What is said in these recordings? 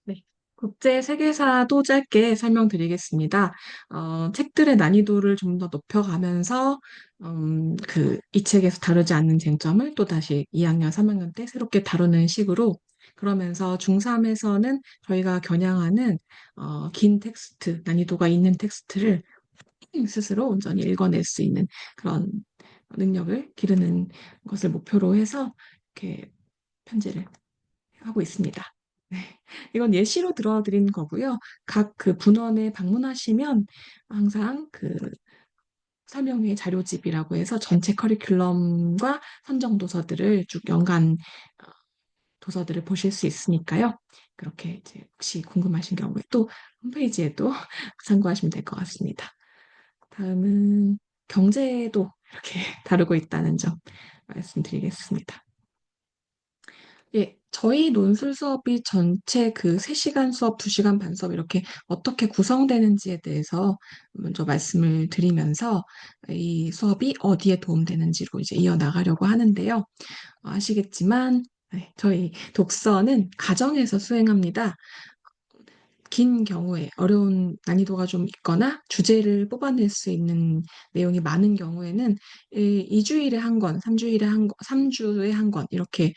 네. 국제 세계사도 짧게 설명드리겠습니다. 책들의 난이도를 좀 더 높여가면서, 이 책에서 다루지 않는 쟁점을 또 다시 2학년, 3학년 때 새롭게 다루는 식으로, 그러면서 중3에서는 저희가 겨냥하는, 긴 텍스트, 난이도가 있는 텍스트를 스스로 온전히 읽어낼 수 있는 그런 능력을 기르는 것을 목표로 해서 이렇게 편지를 하고 있습니다. 네. 이건 예시로 들어드린 거고요. 각 그 분원에 방문하시면 항상 그 설명회 자료집이라고 해서 전체 커리큘럼과 선정 도서들을 쭉 연간 도서들을 보실 수 있으니까요. 그렇게 이제 혹시 궁금하신 경우에 또 홈페이지에도 참고하시면 될 것 같습니다. 다음은 경제도 이렇게 다루고 있다는 점 말씀드리겠습니다. 예, 저희 논술 수업이 전체 그 3시간 수업, 2시간 반 수업 이렇게 어떻게 구성되는지에 대해서 먼저 말씀을 드리면서 이 수업이 어디에 도움되는지로 이제 이어나가려고 하는데요. 아시겠지만 네, 저희 독서는 가정에서 수행합니다. 긴 경우에 어려운 난이도가 좀 있거나 주제를 뽑아낼 수 있는 내용이 많은 경우에는 2주일에 한 권, 3주일에 한 권, 3주에 한 권 이렇게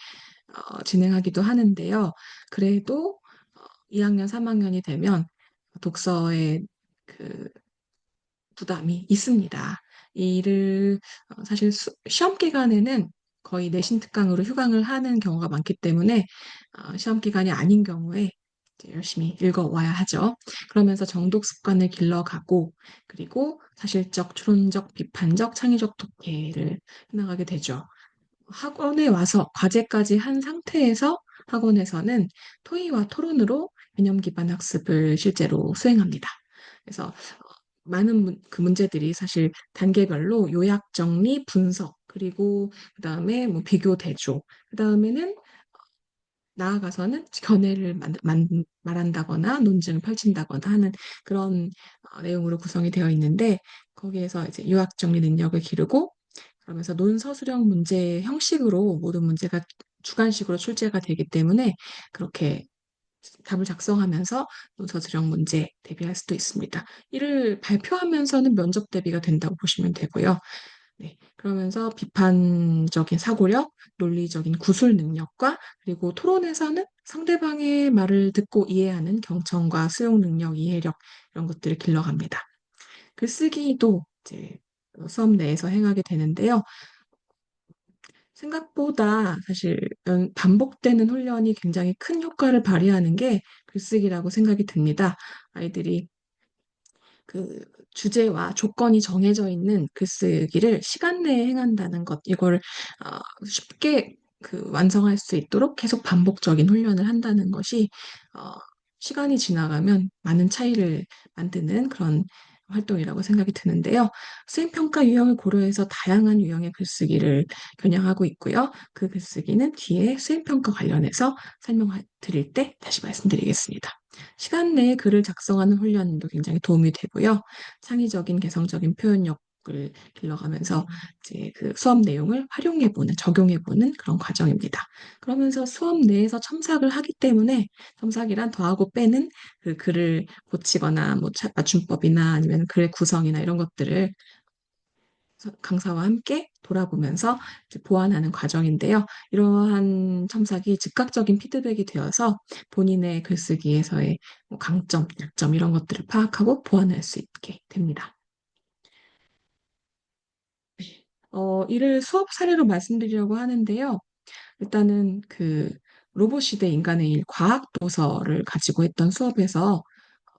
진행하기도 하는데요. 그래도 2학년, 3학년이 되면 독서의 그 부담이 있습니다. 이를 사실 시험 기간에는 거의 내신 특강으로 휴강을 하는 경우가 많기 때문에 시험 기간이 아닌 경우에 이제 열심히 읽어와야 하죠. 그러면서 정독 습관을 길러가고 그리고 사실적, 추론적, 비판적, 창의적 독해를 해나가게 되죠. 학원에 와서 과제까지 한 상태에서 학원에서는 토의와 토론으로 개념 기반 학습을 실제로 수행합니다. 그래서 많은 그 문제들이 사실 단계별로 요약 정리, 분석, 그리고 그다음에 뭐 비교 대조, 그다음에는 나아가서는 견해를 말한다거나 논증을 펼친다거나 하는 그런 내용으로 구성이 되어 있는데 거기에서 이제 요약 정리 능력을 기르고 그러면서 논서 수령 문제 형식으로 모든 문제가 주관식으로 출제가 되기 때문에 그렇게 답을 작성하면서 논서 수령 문제 대비할 수도 있습니다. 이를 발표하면서는 면접 대비가 된다고 보시면 되고요. 네, 그러면서 비판적인 사고력, 논리적인 구술 능력과 그리고 토론에서는 상대방의 말을 듣고 이해하는 경청과 수용 능력, 이해력 이런 것들을 길러갑니다. 글쓰기도 이제 수업 내에서 행하게 되는데요. 생각보다 사실 반복되는 훈련이 굉장히 큰 효과를 발휘하는 게 글쓰기라고 생각이 듭니다. 아이들이 그 주제와 조건이 정해져 있는 글쓰기를 시간 내에 행한다는 것, 이걸 쉽게 그 완성할 수 있도록 계속 반복적인 훈련을 한다는 것이 어, 시간이 지나가면 많은 차이를 만드는 그런 활동이라고 생각이 드는데요. 수행평가 유형을 고려해서 다양한 유형의 글쓰기를 겨냥하고 있고요. 그 글쓰기는 뒤에 수행평가 관련해서 설명드릴 때 다시 말씀드리겠습니다. 시간 내에 글을 작성하는 훈련도 굉장히 도움이 되고요. 창의적인 개성적인 표현력을 길러가면서 이제 그 수업 내용을 활용해보는, 적용해보는 그런 과정입니다. 그러면서 수업 내에서 첨삭을 하기 때문에 첨삭이란 더하고 빼는 그 글을 고치거나 뭐 맞춤법이나 아니면 글의 구성이나 이런 것들을 강사와 함께 돌아보면서 이제 보완하는 과정인데요. 이러한 첨삭이 즉각적인 피드백이 되어서 본인의 글쓰기에서의 뭐 강점, 약점 이런 것들을 파악하고 보완할 수 있게 됩니다. 이를 수업 사례로 말씀드리려고 하는데요. 일단은 그 로봇 시대 인간의 일 과학 도서를 가지고 했던 수업에서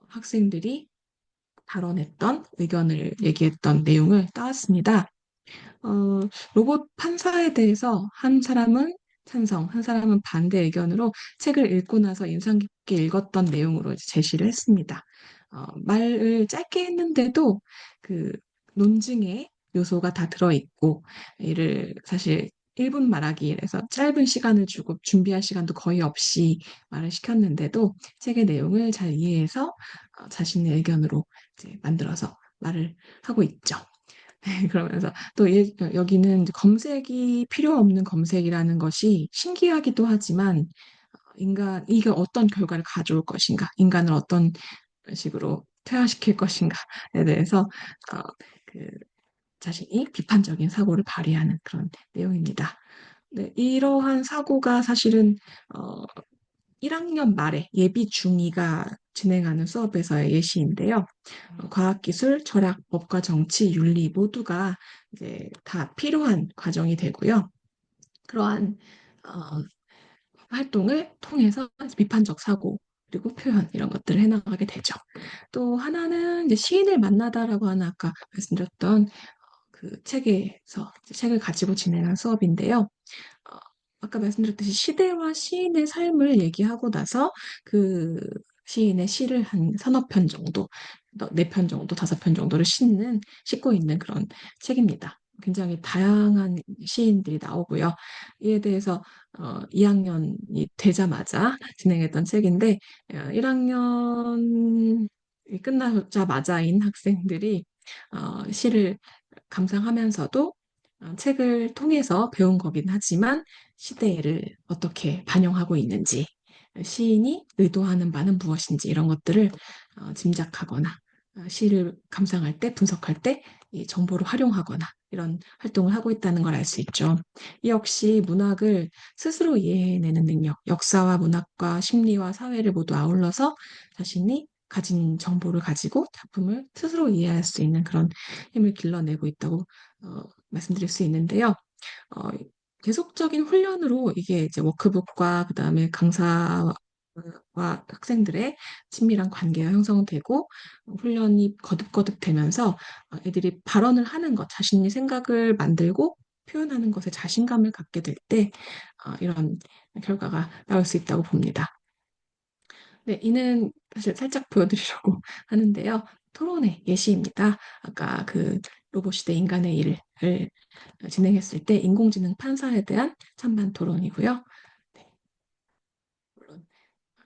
학생들이 발언했던 의견을 얘기했던 내용을 따왔습니다. 어, 로봇 판사에 대해서 한 사람은 찬성, 한 사람은 반대 의견으로 책을 읽고 나서 인상 깊게 읽었던 내용으로 이제 제시를 했습니다. 말을 짧게 했는데도 그 논증의 요소가 다 들어있고, 이를 사실 1분 말하기에서 짧은 시간을 주고 준비할 시간도 거의 없이 말을 시켰는데도 책의 내용을 잘 이해해서 자신의 의견으로 이제 만들어서 말을 하고 있죠. 그러면서 또 여기는 이제 검색이 필요 없는 검색이라는 것이 신기하기도 하지만 이게 어떤 결과를 가져올 것인가, 인간을 어떤 식으로 퇴화시킬 것인가에 대해서 어, 그 자신이 비판적인 사고를 발휘하는 그런 내용입니다. 네, 이러한 사고가 사실은 어, 1학년 말에 예비 중2가 진행하는 수업에서의 예시인데요. 과학기술, 철학, 법과 정치, 윤리 모두가 이제 다 필요한 과정이 되고요. 그러한 어, 활동을 통해서 비판적 사고 그리고 표현 이런 것들을 해나가게 되죠. 또 하나는 이제 시인을 만나다라고 하는 아까 말씀드렸던 그 책에서 책을 가지고 진행한 수업인데요. 어, 아까 말씀드렸듯이 시대와 시인의 삶을 얘기하고 나서 그 시인의 시를 한 서너 편 정도, 네 편 정도, 다섯 편 정도를 싣고 있는 그런 책입니다. 굉장히 다양한 시인들이 나오고요. 이에 대해서 2학년이 되자마자 진행했던 책인데 1학년이 끝나자마자인 학생들이 시를 감상하면서도 책을 통해서 배운 거긴 하지만 시대를 어떻게 반영하고 있는지, 시인이 의도하는 바는 무엇인지 이런 것들을 짐작하거나 시를 감상할 때, 분석할 때 이 정보를 활용하거나 이런 활동을 하고 있다는 걸 알 수 있죠. 이 역시 문학을 스스로 이해해내는 능력, 역사와 문학과 심리와 사회를 모두 아울러서 자신이 가진 정보를 가지고 작품을 스스로 이해할 수 있는 그런 힘을 길러내고 있다고 말씀드릴 수 있는데요. 어, 계속적인 훈련으로 이게 이제 워크북과 그다음에 강사와 학생들의 친밀한 관계가 형성되고 훈련이 거듭거듭 되면서 애들이 발언을 하는 것, 자신이 생각을 만들고 표현하는 것에 자신감을 갖게 될 때 이런 결과가 나올 수 있다고 봅니다. 네, 이는 사실 살짝 보여드리려고 하는데요. 토론의 예시입니다. 아까 그 로봇 시대 인간의 일을 진행했을 때 인공지능 판사에 대한 찬반 토론이고요. 네, 물론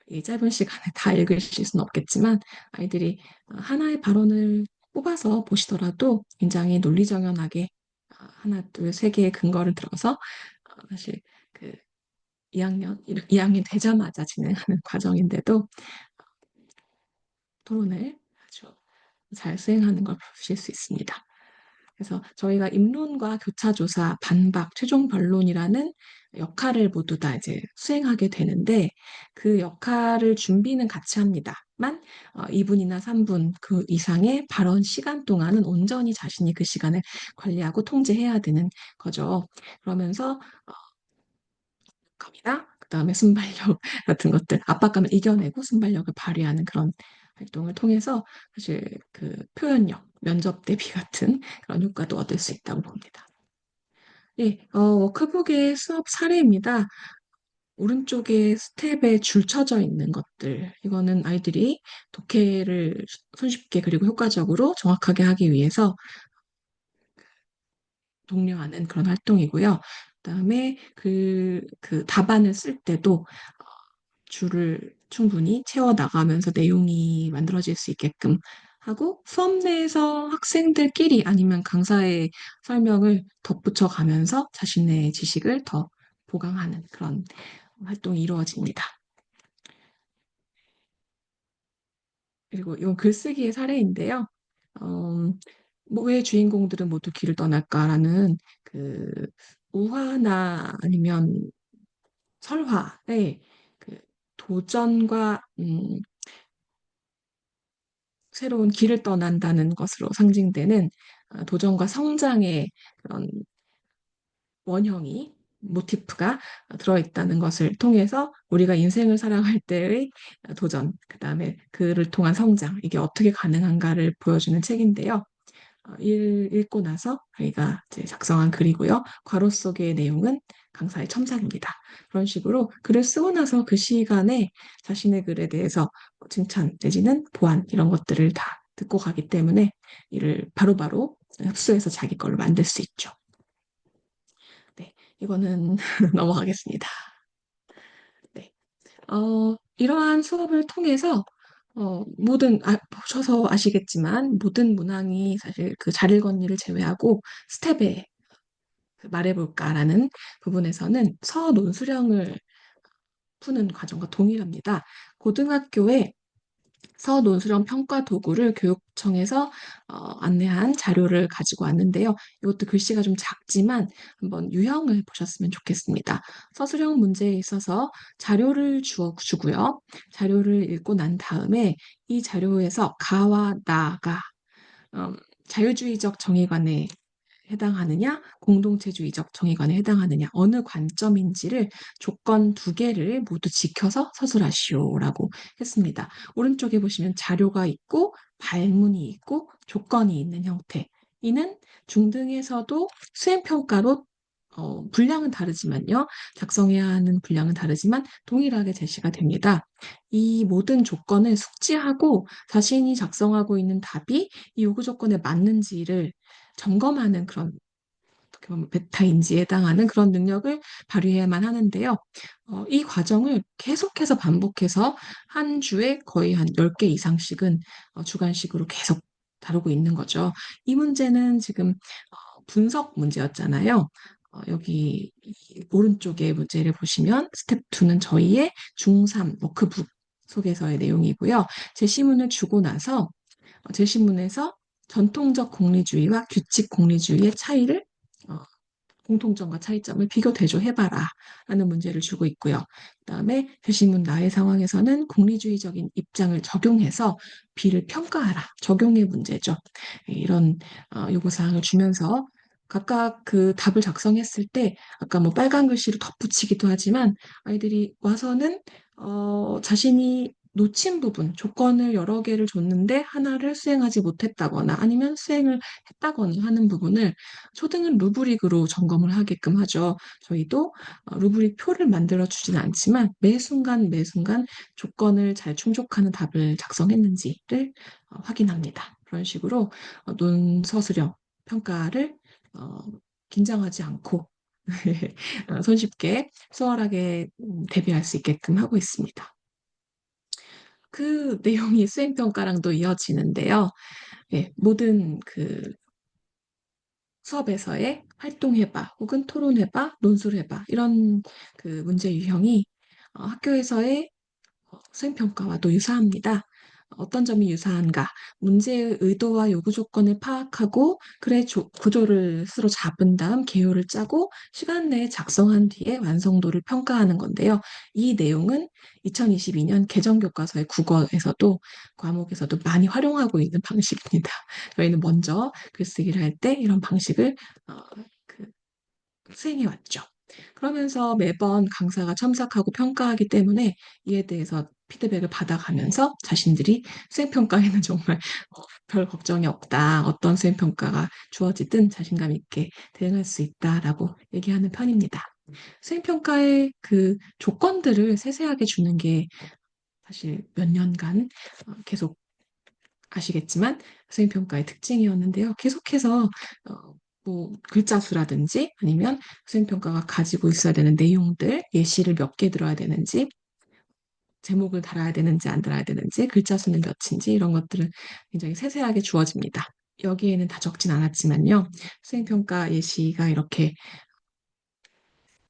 이 짧은 시간에 다 읽으실 수는 없겠지만 아이들이 하나의 발언을 뽑아서 보시더라도 굉장히 논리정연하게 하나, 둘, 세 개의 근거를 들어서 사실 그 2학년 되자마자 진행하는 과정인데도 토론을 아주 잘 수행하는 걸 보실 수 있습니다. 그래서 저희가 입론과 교차조사, 반박, 최종 변론이라는 역할을 모두 다 이제 수행하게 되는데 그 역할을 준비는 같이 합니다만 2분이나 3분 그 이상의 발언 시간 동안은 온전히 자신이 그 시간을 관리하고 통제해야 되는 거죠. 그러면서 감이나 그다음에 순발력 같은 것들, 압박감을 이겨내고 순발력을 발휘하는 그런 활동을 통해서 사실 그 표현력, 면접 대비 같은 그런 효과도 얻을 수 있다고 봅니다. 예, 워크북의 수업 사례입니다. 오른쪽에 스텝에 줄 쳐져 있는 것들. 이거는 아이들이 독해를 손쉽게 그리고 효과적으로 정확하게 하기 위해서 독려하는 그런 활동이고요. 그다음에 그 답안을 쓸 때도 줄을 충분히 채워 나가면서 내용이 만들어질 수 있게끔 하고 수업 내에서 학생들끼리 아니면 강사의 설명을 덧붙여 가면서 자신의 지식을 더 보강하는 그런 활동이 이루어집니다. 그리고 이건 글쓰기의 사례인데요. 어, 뭐왜 주인공들은 모두 길을 떠날까라는 그 우화나 아니면 설화의 그 도전과 새로운 길을 떠난다는 것으로 상징되는 도전과 성장의 그런 원형이 모티프가 들어있다는 것을 통해서 우리가 인생을 살아갈 때의 도전, 그다음에 그를 통한 성장, 이게 어떻게 가능한가를 보여주는 책인데요. 읽고 나서 저희가 이제 작성한 글이고요. 괄호 속의 내용은 강사의 첨삭입니다. 그런 식으로 글을 쓰고 나서 그 시간에 자신의 글에 대해서 칭찬 내지는 보완 이런 것들을 다 듣고 가기 때문에 이를 바로바로 흡수해서 자기 걸로 만들 수 있죠. 네, 이거는 넘어가겠습니다. 네, 이러한 수업을 통해서 보셔서 아시겠지만 모든 문항이 사실 그 잘 읽었니를 제외하고 스텝에 그 말해볼까라는 부분에서는 서논수령을 푸는 과정과 동일합니다. 고등학교에 서 논술형 평가 도구를 교육청에서 안내한 자료를 가지고 왔는데요. 이것도 글씨가 좀 작지만 한번 유형을 보셨으면 좋겠습니다. 서술형 문제에 있어서 자료를 주고요. 자료를 읽고 난 다음에 이 자료에서 가와 나가 음, 자유주의적 정의관에 해당하느냐, 공동체주의적 정의관에 해당하느냐, 어느 관점인지를 조건 두 개를 모두 지켜서 서술하시오라고 했습니다. 오른쪽에 보시면 자료가 있고 발문이 있고 조건이 있는 형태. 이는 중등에서도 수행평가로 분량은 다르지만요. 작성해야 하는 분량은 다르지만 동일하게 제시가 됩니다. 이 모든 조건을 숙지하고 자신이 작성하고 있는 답이 이 요구 조건에 맞는지를 점검하는 그런 어떻게 보면 베타 인지에 해당하는 그런 능력을 발휘해야만 하는데요. 이 과정을 계속해서 반복해서 한 주에 거의 한 10개 이상씩은 주관식으로 계속 다루고 있는 거죠. 이 문제는 지금 분석 문제였잖아요. 여기 이 오른쪽에 문제를 보시면 스텝 2는 저희의 중3 워크북 속에서의 내용이고요. 제시문을 주고 나서 제시문에서 전통적 공리주의와 규칙 공리주의의 차이를 어, 공통점과 차이점을 비교 대조해봐라 라는 문제를 주고 있고요. 그다음에 제시문 나의 상황에서는 공리주의적인 입장을 적용해서 B를 평가하라. 적용의 문제죠. 이런 요구사항을 주면서 각각 그 답을 작성했을 때 아까 뭐 빨간 글씨로 덧붙이기도 하지만 아이들이 와서는 자신이 놓친 부분, 조건을 여러 개를 줬는데 하나를 수행하지 못했다거나 아니면 수행을 했다거나 하는 부분을 초등은 루브릭으로 점검을 하게끔 하죠. 저희도 루브릭 표를 만들어 주지는 않지만 매 순간 매 순간 조건을 잘 충족하는 답을 작성했는지를 확인합니다. 그런 식으로 논서술형 평가를 어, 긴장하지 않고 손쉽게 수월하게 대비할 수 있게끔 하고 있습니다. 그 내용이 수행평가랑도 이어지는데요. 예, 모든 그 수업에서의 활동해봐, 혹은 토론해봐, 논술해봐, 이런 그 문제 유형이 학교에서의 수행평가와도 유사합니다. 어떤 점이 유사한가? 문제의 의도와 요구 조건을 파악하고 글의 구조를 스스로 잡은 다음 개요를 짜고 시간 내에 작성한 뒤에 완성도를 평가하는 건데요. 이 내용은 2022년 개정교과서의 국어에서도 과목에서도 많이 활용하고 있는 방식입니다. 저희는 먼저 글쓰기를 할 때 이런 방식을 어, 그 수행해 왔죠. 그러면서 매번 강사가 첨삭하고 평가하기 때문에 이에 대해서 피드백을 받아가면서 자신들이 수행평가에는 정말 별 걱정이 없다. 어떤 수행평가가 주어지든 자신감 있게 대응할 수 있다라고 얘기하는 편입니다. 수행평가의 그 조건들을 세세하게 주는 게 사실 몇 년간 계속 아시겠지만 수행평가의 특징이었는데요. 계속해서 뭐 글자 수라든지 아니면 수행평가가 가지고 있어야 되는 내용들, 예시를 몇 개 들어야 되는지, 제목을 달아야 되는지 안 달아야 되는지, 글자 수는 몇인지 이런 것들을 굉장히 세세하게 주어집니다. 여기에는 다 적진 않았지만요. 수행평가 예시가 이렇게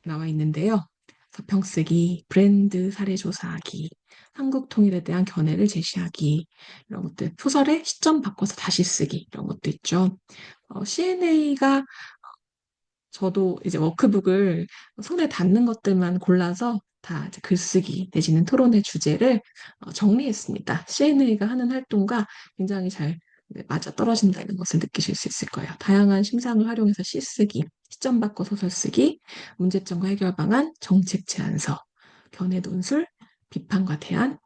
나와 있는데요. 서평쓰기, 브랜드 사례 조사하기, 한국 통일에 대한 견해를 제시하기, 이런 것들, 소설의 시점 바꿔서 다시 쓰기, 이런 것도 있죠. CNA가 저도 이제 워크북을 손에 닿는 것들만 골라서 다 이제 글쓰기 내지는 토론의 주제를 정리했습니다. CNA가 하는 활동과 굉장히 잘 맞아 떨어진다는 것을 느끼실 수 있을 거예요. 다양한 심상을 활용해서 시 쓰기, 시점 바꿔 소설 쓰기, 문제점과 해결 방안, 정책 제안서, 견해 논술, 비판과 대안,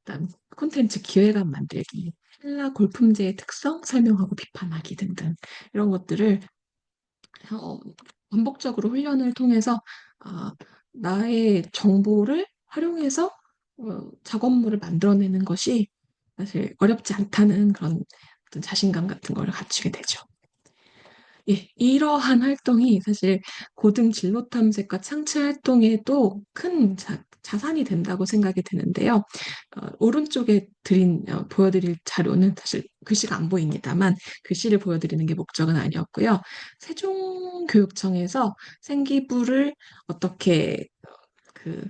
그다음 콘텐츠 기획안 만들기, 한라 골품제의 특성 설명하고 비판하기 등등 이런 것들을 어, 반복적으로 훈련을 통해서 아, 나의 정보를 활용해서 작업물을 만들어내는 것이 사실 어렵지 않다는 그런 어떤 자신감 같은 걸 갖추게 되죠. 예, 이러한 활동이 사실 고등 진로 탐색과 창체 활동에도 큰 자산이 된다고 생각이 드는데요. 오른쪽에 보여드릴 자료는 사실 글씨가 안 보입니다만 글씨를 보여드리는 게 목적은 아니었고요. 세종교육청에서 생기부를 어떻게 그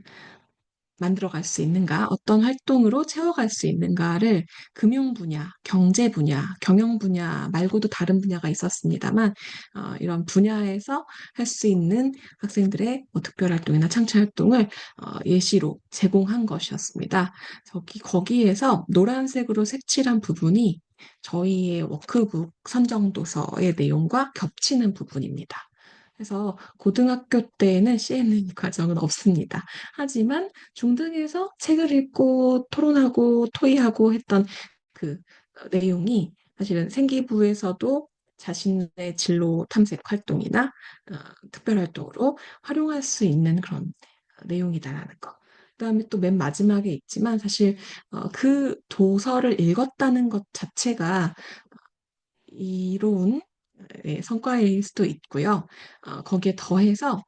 만들어갈 수 있는가, 어떤 활동으로 채워갈 수 있는가를 금융 분야, 경제 분야, 경영 분야 말고도 다른 분야가 있었습니다만, 이런 분야에서 할 수 있는 학생들의 뭐 특별활동이나 창작활동을 예시로 제공한 것이었습니다. 거기에서 노란색으로 색칠한 부분이 저희의 워크북 선정도서의 내용과 겹치는 부분입니다. 그래서 고등학교 때에는 CNN 과정은 없습니다. 하지만 중등에서 책을 읽고 토론하고 토의하고 했던 그 내용이 사실은 생기부에서도 자신의 진로 탐색 활동이나 특별 활동으로 활용할 수 있는 그런 내용이다라는 거. 그다음에 또 맨 마지막에 있지만 사실 그 도서를 읽었다는 것 자체가 이로운 성과일 수도 있고요. 거기에 더해서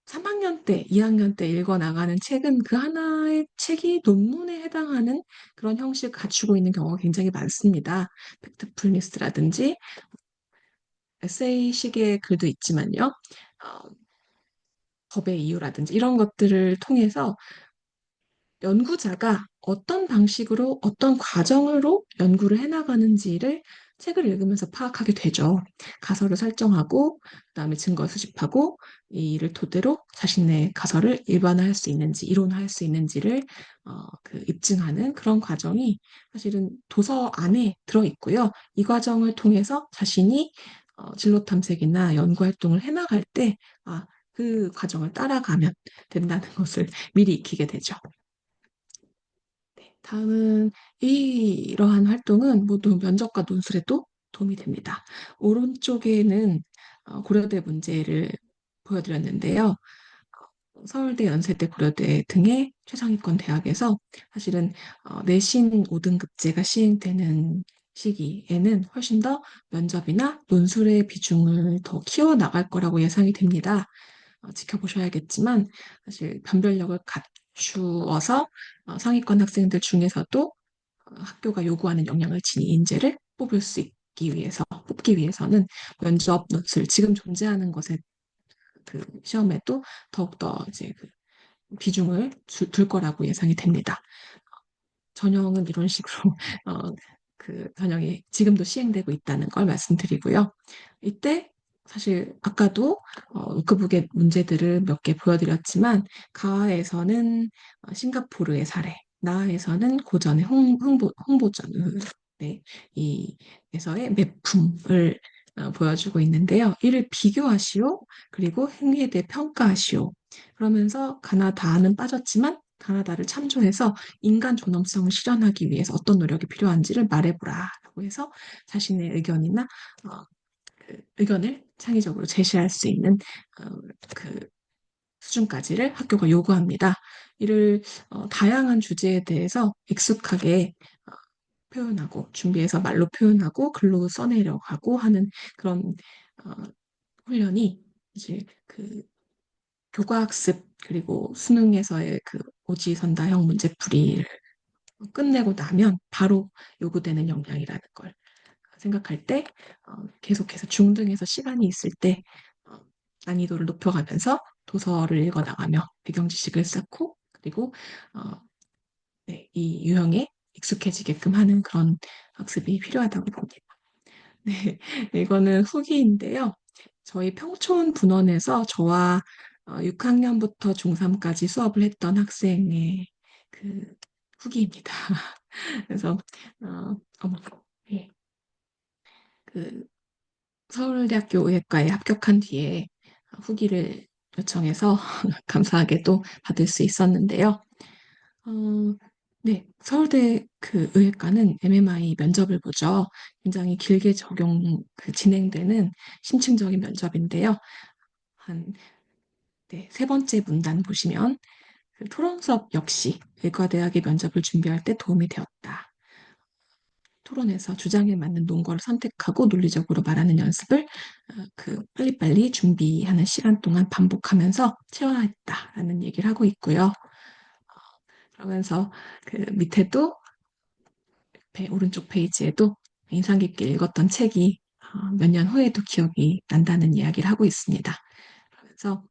3학년 때, 2학년 때 읽어 나가는 책은 그 하나의 책이 논문에 해당하는 그런 형식을 갖추고 있는 경우가 굉장히 많습니다. 팩트풀리스트라든지 에세이식의 글도 있지만요. 법의 이유라든지 이런 것들을 통해서 연구자가 어떤 방식으로 어떤 과정으로 연구를 해나가는지를 책을 읽으면서 파악하게 되죠. 가설을 설정하고 그다음에 증거 수집하고 이 일을 토대로 자신의 가설을 일반화할 수 있는지 이론화할 수 있는지를 입증하는 그런 과정이 사실은 도서 안에 들어 있고요. 이 과정을 통해서 자신이 진로 탐색이나 연구 활동을 해나갈 때 그 과정을 따라가면 된다는 것을 미리 익히게 되죠. 다음은 이러한 활동은 모두 면접과 논술에도 도움이 됩니다. 오른쪽에는 고려대 문제를 보여드렸는데요. 서울대, 연세대, 고려대 등의 최상위권 대학에서 사실은 내신 5등급제가 시행되는 시기에는 훨씬 더 면접이나 논술의 비중을 더 키워나갈 거라고 예상이 됩니다. 지켜보셔야겠지만 사실 변별력을 갖추어서 상위권 학생들 중에서도 학교가 요구하는 역량을 지닌 인재를 뽑기 위해서는 면접 논술 지금 존재하는 것에 그 시험에도 더욱더 이제 그 비중을 둘 거라고 예상이 됩니다. 전형은 이런 식으로 전형이 지금도 시행되고 있다는 걸 말씀드리고요. 이때 사실 아까도 워크북의 문제들을 몇 개 보여드렸지만 가에서는 싱가포르의 사례, 나에서는 고전의 홍보전, 네, 이에서의 매품을 보여주고 있는데요. 이를 비교하시오, 그리고 행위에 대해 평가하시오. 그러면서 가나다는 빠졌지만 가나다를 참조해서 인간 존엄성을 실현하기 위해서 어떤 노력이 필요한지를 말해보라라고 해서 자신의 의견이나 그 의견을 창의적으로 제시할 수 있는 어, 그 수준까지를 학교가 요구합니다. 이를 다양한 주제에 대해서 익숙하게 표현하고 준비해서 말로 표현하고 글로 써내려가고 하는 그런 어, 훈련이 이제 그 교과학습 그리고 수능에서의 그 오지선다형 문제풀이를 끝내고 나면 바로 요구되는 역량이라는 걸 생각할 때 계속해서 중등에서 시간이 있을 때 어, 난이도를 높여가면서 도서를 읽어나가며 배경 지식을 쌓고 그리고 어, 네, 이 유형에 익숙해지게끔 하는 그런 학습이 필요하다고 봅니다. 네, 이거는 후기인데요. 저희 평촌 분원에서 저와 6학년부터 중3까지 수업을 했던 학생의 그 후기입니다. 그래서 어머, 예, 그 서울대학교 의학과에 합격한 뒤에 후기를 요청해서 감사하게도 받을 수 있었는데요. 어, 네, 서울대 그 의학과는 MMI 면접을 보죠. 굉장히 길게 진행되는 심층적인 면접인데요. 한, 네, 세 번째 문단 보시면 그 토론 수업 역시 의과대학의 면접을 준비할 때 도움이 되었다. 토론에서 주장에 맞는 논거를 선택하고 논리적으로 말하는 연습을 빨리빨리 준비하는 시간 동안 반복하면서 체화했다라는 얘기를 하고 있고요. 그러면서 그 밑에도 오른쪽 페이지에도 인상 깊게 읽었던 책이 몇 년 후에도 기억이 난다는 이야기를 하고 있습니다. 그래서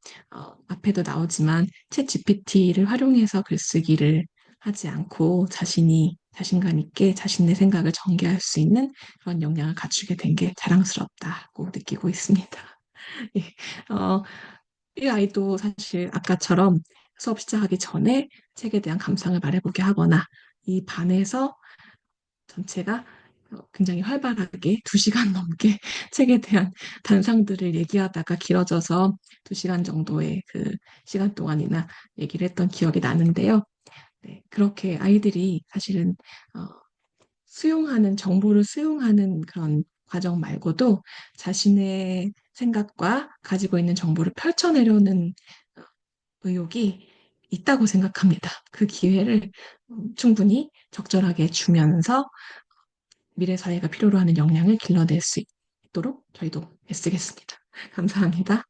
앞에도 나오지만 챗 GPT를 활용해서 글쓰기를 하지 않고 자신이 자신감 있게 자신의 생각을 전개할 수 있는 그런 역량을 갖추게 된 게 자랑스럽다고 느끼고 있습니다. 예. 이 아이도 사실 아까처럼 수업 시작하기 전에 책에 대한 감상을 말해보게 하거나 이 반에서 전체가 굉장히 활발하게 2시간 넘게 책에 대한 단상들을 얘기하다가 길어져서 2시간 정도의 그 시간 동안이나 얘기를 했던 기억이 나는데요. 네, 그렇게 아이들이 사실은 어, 정보를 수용하는 그런 과정 말고도 자신의 생각과 가지고 있는 정보를 펼쳐내려는 어, 의욕이 있다고 생각합니다. 그 기회를 충분히 적절하게 주면서 미래 사회가 필요로 하는 역량을 길러낼 수 있도록 저희도 애쓰겠습니다. 감사합니다.